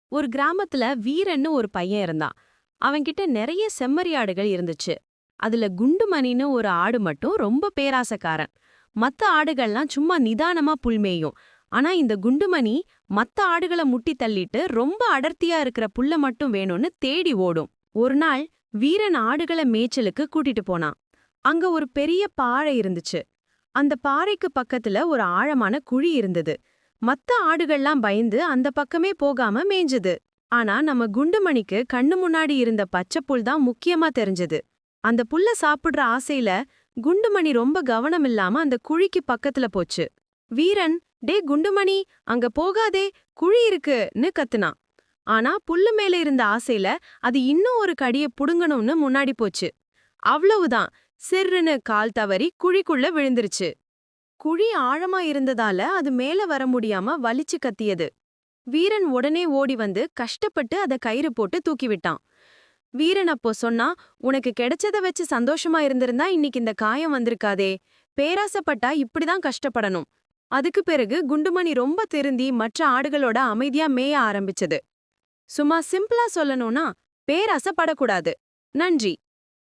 ஒரு கிராமத்துல வீரன்னு ஒரு பையன் இருந்தான். அவன்கிட்ட நிறைய செம்மறி ஆடுகள் இருந்துச்சு. அதுல குண்டுமணின்னு ஒரு ஆடு மட்டும் ரொம்ப பேராசக்காரன். மத்த ஆடுகள்லாம் சும்மா நிதானமா புல்மேயும். ஆனா இந்த குண்டுமணி மத்த ஆடுகளை முட்டி தள்ளிட்டு ரொம்ப அடர்த்தியா இருக்கிற புல்ல மட்டும் வேணும்னு தேடி ஓடும். ஒரு நாள் வீரன் ஆடுகளை மேய்ச்சலுக்கு கூட்டிட்டு போனான். அங்க ஒரு பெரிய பாறை இருந்துச்சு. அந்த பாறைக்கு பக்கத்துல ஒரு ஆழமான குழி இருந்தது. மத்த ஆடுகள்லாம் பயந்து அந்த பக்கமே போகாம மேய்ஞ்சது. ஆனா நம்ம குண்டுமணிக்கு கண்ணு முன்னாடி இருந்த பச்சைப்புல் தான் முக்கியமா தெரிஞ்சது. அந்த புல்ல சாப்பிடுற ஆசையில குண்டுமணி ரொம்ப கவனம் இல்லாம அந்த குழிக்கு பக்கத்துல போச்சு. வீரன், டே குண்டுமணி, அங்க போகாதே, குழி இருக்குன்னு கத்துனான். ஆனா புல்லு மேல இருந்த ஆசையில அது இன்னும் ஒரு கடிய புடுங்கணும்னு முன்னாடி போச்சு. அவ்வளவுதான், சிர்ருன்னு கால் தவறி குழிக்குள்ள விழுந்துருச்சு. குழி ஆழமா இருந்ததால அது மேல வர முடியாம வலிச்சு கத்தியது. வீரன் உடனே ஓடி வந்து கஷ்டப்பட்டு அத கயிறு போட்டு தூக்கிவிட்டான். வீரன் அப்போ சொன்னா, உனக்கு கிடைச்சத வச்சு சந்தோஷமா இருந்திருந்தா இன்னைக்கு இந்த காயம் வந்திருக்காதே. பேராசப்பட்டா இப்படிதான் கஷ்டப்படணும். அதுக்கு பிறகு குண்டுமணி ரொம்ப திருந்தி மற்ற ஆடுகளோட அமைதியா மேய ஆரம்பிச்சது. சும்மா சிம்பிளா சொல்லணும்னா, பேராசப்படக்கூடாது. நன்றி.